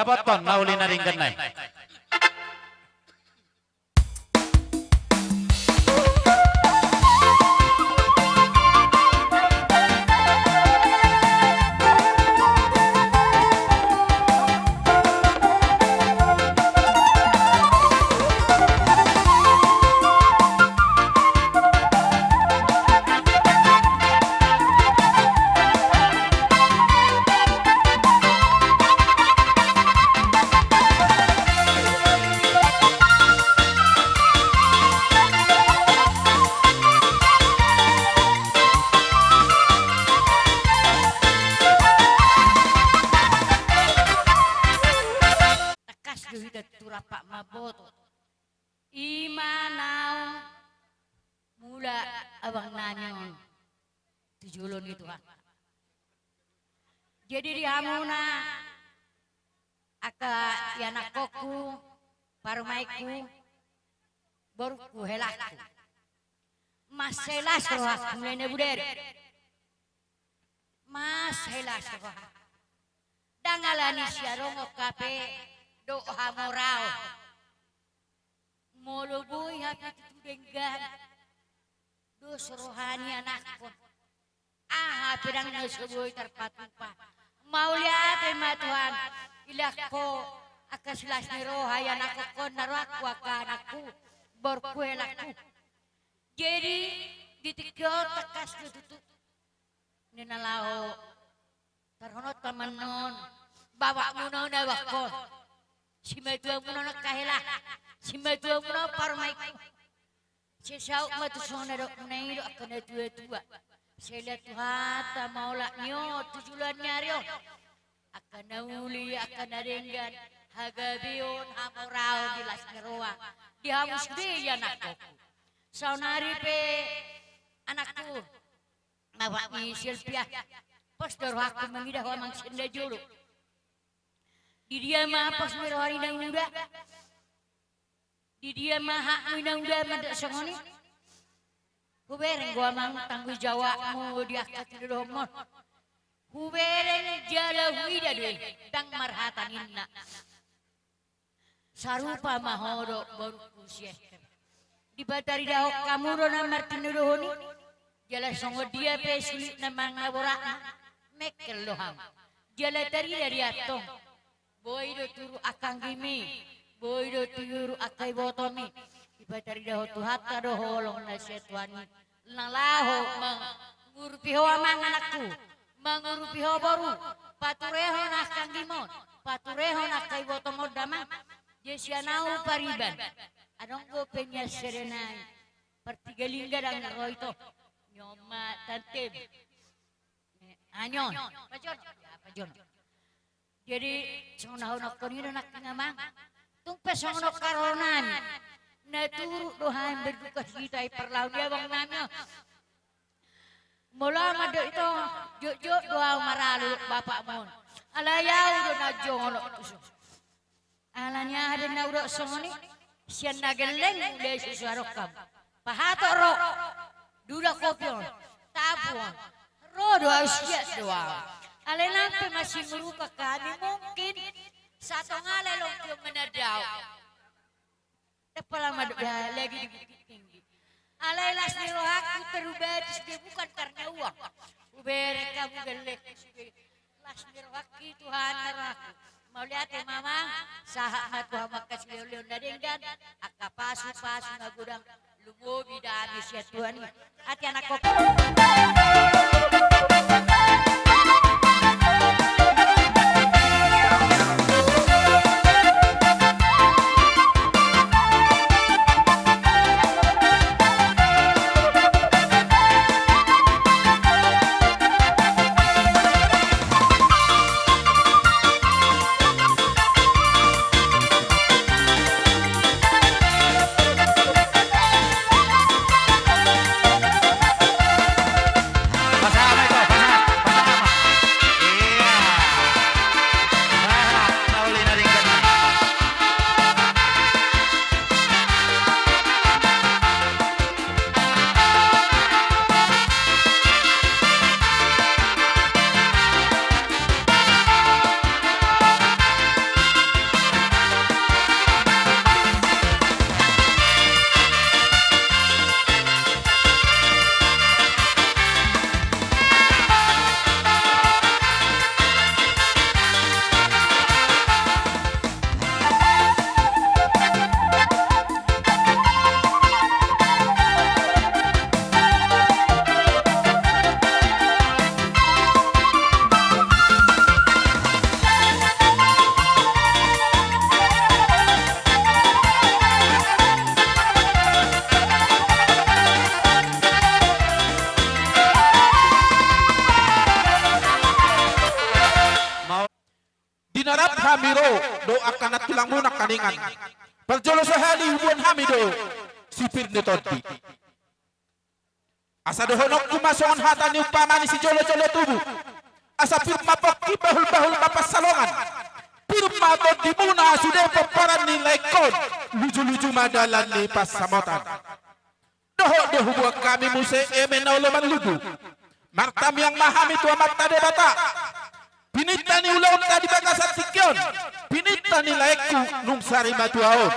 Dapat pon nauli na rin ganay. Takas duhida turapak maboto. Imanau mula abang nanyon tujulon itu ha. Jadi di hamuna aka yanakoku parmaiku borku helaku. Mas helas rohak mulai buder. Mas helas rohak. Dangalani siarong kape doa moral. Moloboy hati tutenggan. Dos rohani anakku. Pedang nasaboy terpatupa. Mau lihat Tuhan. Ilako akasilas ni roha yan ako ko narakwa ka anakku. Borkuelaku. Jadi ditikyo takas tutup. Ninalaho. Tarhonot kamanon. Bawa mo na wako. Si Madua mo na kahila. Si Madua mo na parmaiku. Si Sauk matusona dok nairo akan na tua-tua. Saya Tuhan maula nyo tujulan nyaryo. Akan nauli akan narenggan. Hagabion hamorao di las ngeroa. Di hamus di anakku. Saunari pe anakku. Ngawak ni Silvia. Pas daro aku mengidah wamang senda jolo. Di dia mah pas mero hari nang muda. Di dia mah hak nang muda madak sangoni. Hubereng gua mang tanggung jawabmu di akad domon. Hubereng jala huida dwe dang marhatan inna. Sarupa mahodo baru kusieh. Di batari dahok kamu dona martinu dohoni. Jala songo dia pe sulit na mga borak mekel loham. Jala tari dari atong. Boy do turu akang gimi. Boy do turu akai botomi. Iba tari daho tuhata do holong na setuani. Nalaho mangurupiho amang anakku. Mangurupiho boru. Patureho na akang gimon. Patureho na akai botomo damang. Jesianau pariban. Adong go penya serenai. Pertigalingga dang naro ito. Nyoma tantib. Anyon. Pajon. Ya, pajon. Jadi songonaw na kanino nakingamang. Tung pesongono karonan. Naturu dohan berduka kita perlawan dia bang namanya. Mula mado itu jojo doa maralu bapak mon. Alayau do najongono tusu. Alanya ada nauro songoni. Sian nageleng udah sesuarokam. Pahato ro. Dula kopion. Tapuan. Ro doa usia doa. Alenampe masih merupa kami mungkin satu ngalelong yang menadau. Kepala maduk lagi di bukit tinggi. Alailas ni rohaku terubah dia bukan karena uang. Ubere kamu gelek las ni rohaki Tuhan rohaku. Mau lihat ya mama, sahat Tuhan makas leon nadenggan, akka pasu ngagudang lumobi damis ya Tuhan. Hati anak kok. Pasama ito, pasama. ibarat hamiro doakan at tulang munak kaningan. Perjolo sehali hubungan hamido sipir ni todi. Asa dohonok kumasongan hata ni upamani si jolo-jolo tubuh. Asa firma pokki bahul-bahul bapas salongan. Firma todi muna sudah peparan nilai kon. Luju-luju madalan ni pas samotan. Doho buat kami muse emen ulaman ludu. Martam yang mahami tua marta de bata. Pinitani ulaun tadi batasan tikyon. Pinitani laiku nung sari matuaon.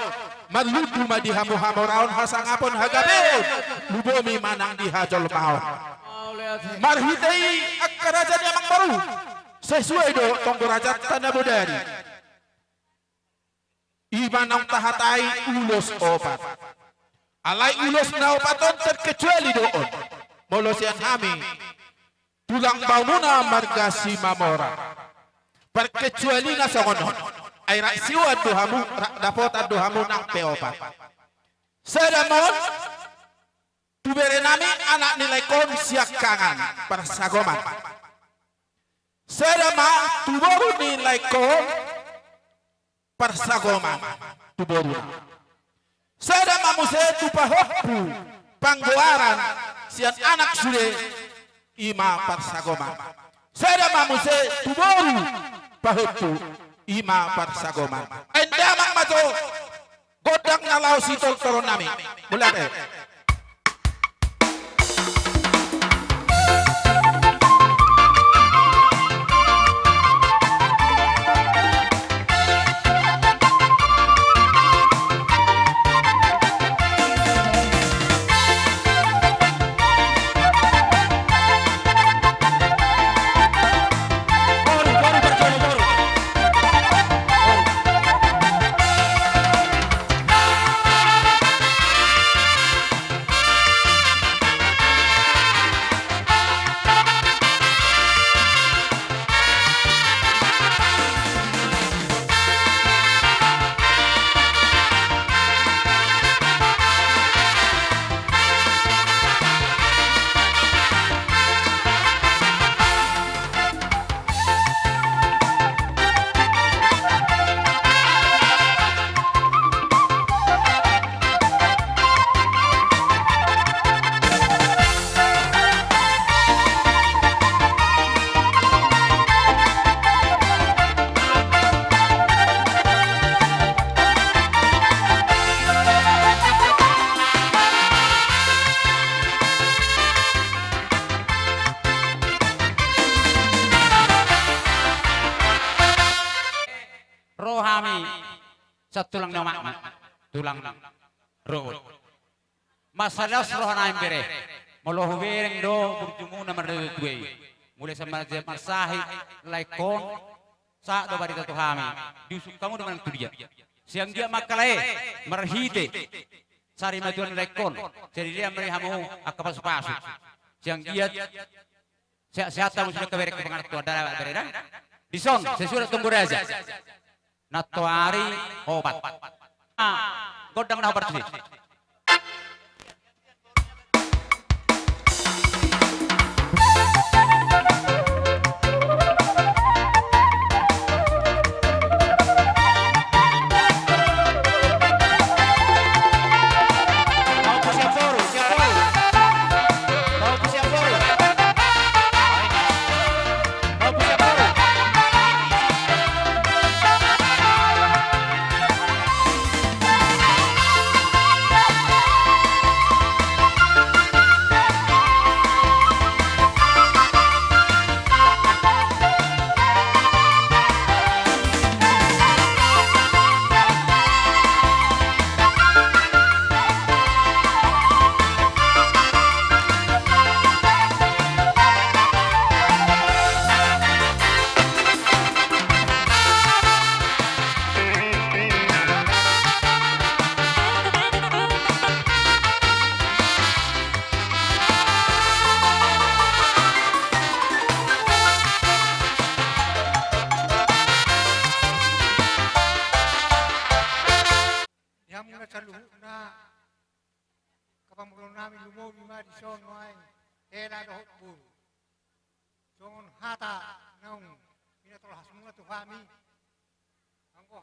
Maludu madi hamu-hamu raon hasang apon hagabeon. Lubomi manang di hajol maon. Marhidai ak kerajaan yang baru. Sesuai do tonggo raja tanah bodari. Imanang tahatai ulos opat. Alai ulos na opaton terkecuali doon. Molosian kami. Tulang baumuna marga si mamora. Perkecuali nga sa konon. Ay raksiwa duhamu, dapot at duhamu ng peopat. Sedamon, tubere nami anak nilai kon siak kangan persagoman. Sedama tuboru nilai kon persagoman tuboru. Sedama muse tupahopu panggoaran sian anak sude ima persagoman. Sedama muse tuboru pahopu ima persagoman. Endamang mato godang nalau sitol toron nami. Mulai. tulang nama tulang root masalah rohana embere moloh bereng do berjumu nama dua mulai sama masahi laikon sa do bari to hami diusuk kamu dengan tu dia siang dia makalai merhide sari majuan laikon jadi dia merihamu akapas-pasu siang dia sehat tamu sudah keberek pengarat tua darah bereda dison sesuai tunggu raja Natwari obat. Godang na obat sih.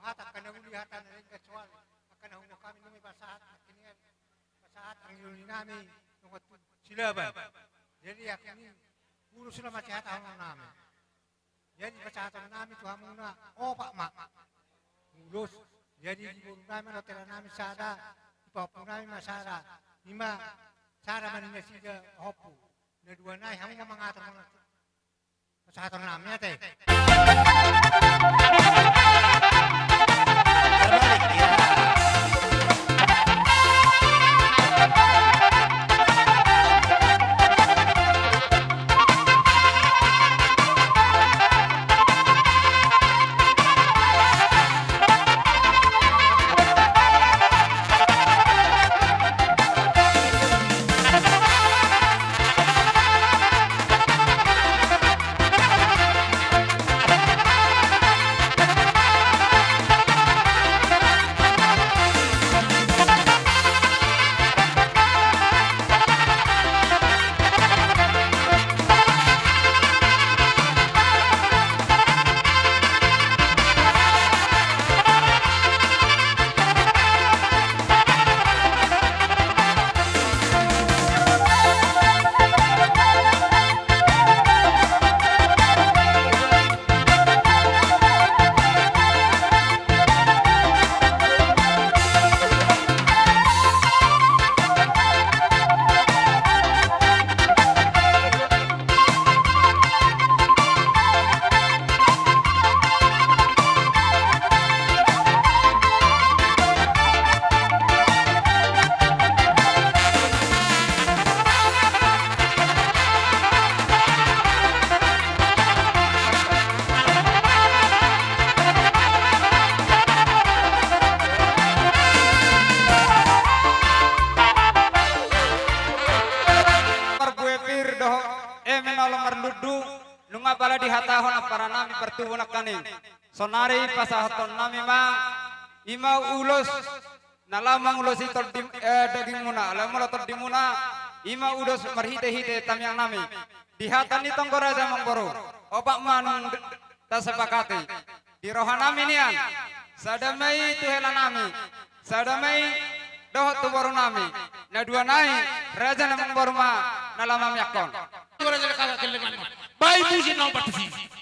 hata kana ulihatan rin kecuali akan hukum kami numi pasahat kinian pasahat ang yun nami nung sila ba jadi aku ini guru sila macihat ang namin jadi pasahatan namin tuha muna Pak mak mulus jadi di guru namin hotel namin sada ipapu namin masara lima sara manina sida hopu na dua nai hamu mangatang mga pasahatan namin ate. bala di hatahon para nami bertubuh kaning sonari pasahaton nami ma ima ulos nalamang ulos itu daging muna alamul atau dimuna ima ulos merhite hite tamyang nami di hatan ni tonggora zamang boru opak manung tasepakati di rohanami nian sadamai tuhela nami sadamai dohot tu boru nami na dua nai raja namang boru ma nalamam yakon Baik musim nomor 7.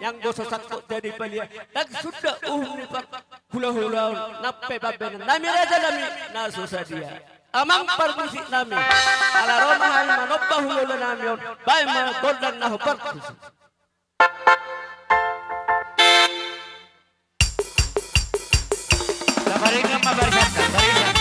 Yang dosa sakit dari balia dan sudah ni hula-hula nape babena nami raja nami naso sadia amang permisi nami ala roma hari manoppa hula nami on bay ma goldan nah permisi Baringan ma baringan baringan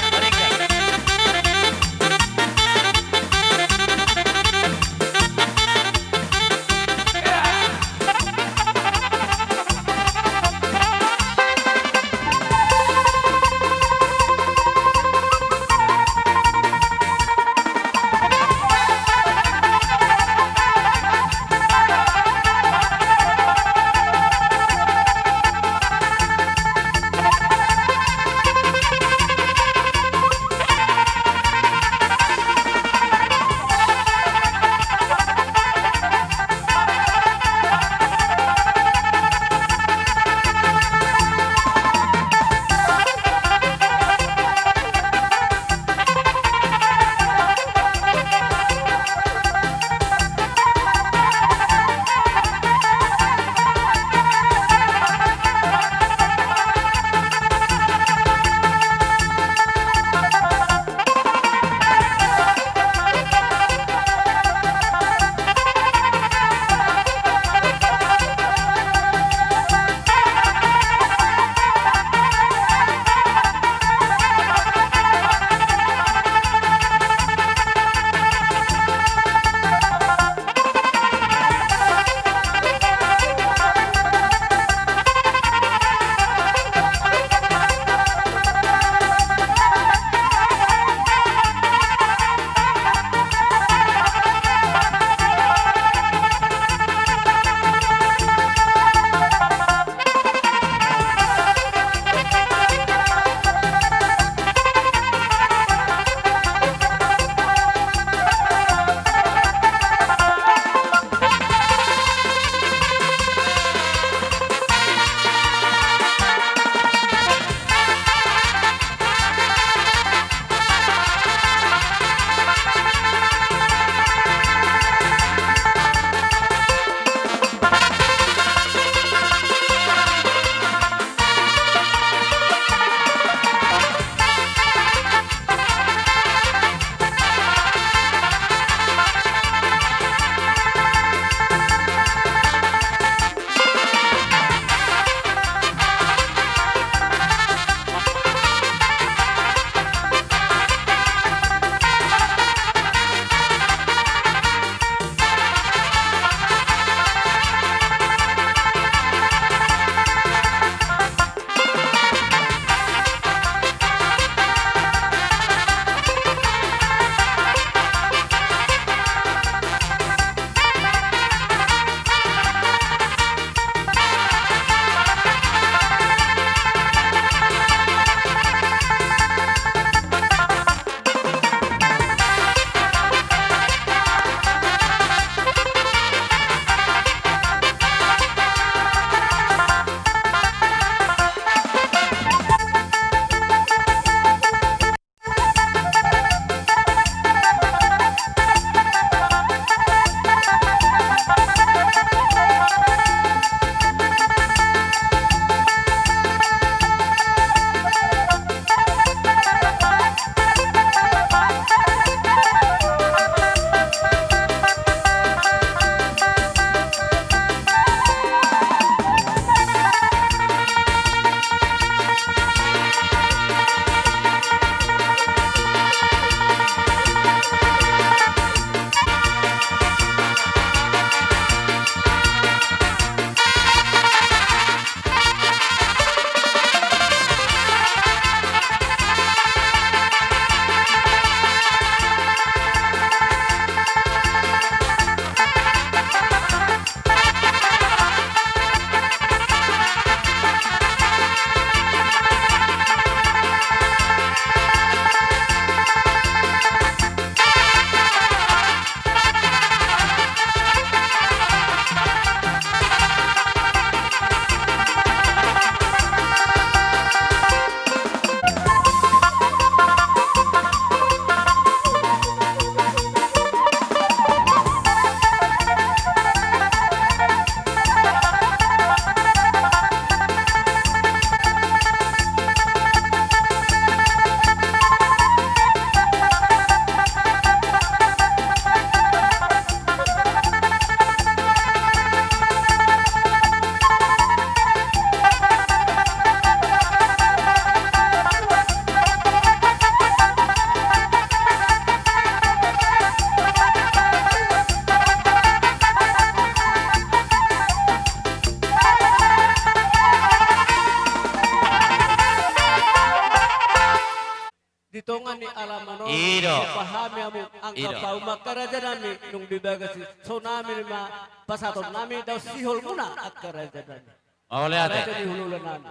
tongan ni alamano Ido. pahami amu angka Ido. pau makaraja nami nung dibagasi so nami ma pasaton nami daw sihol muna akaraja nami Oleh ate. jadi hululan nami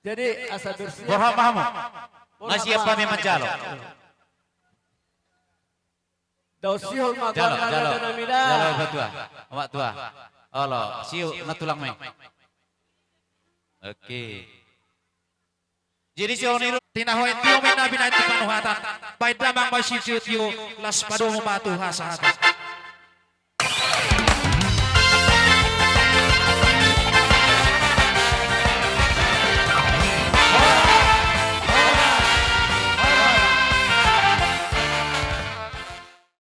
jadi asa bersiap Roha mahamu. Ngasih apa memang jalo? daw sihol Jalo, makaraja jalo. nami Jalo dah batua. Awak tua. Olo, siu natulang me. Oke. Jadi siu niru Tinahoy tiyo may nabi na iti panuhatan. Bay damang may sisiyo tiyo las padomo matuha sa atas.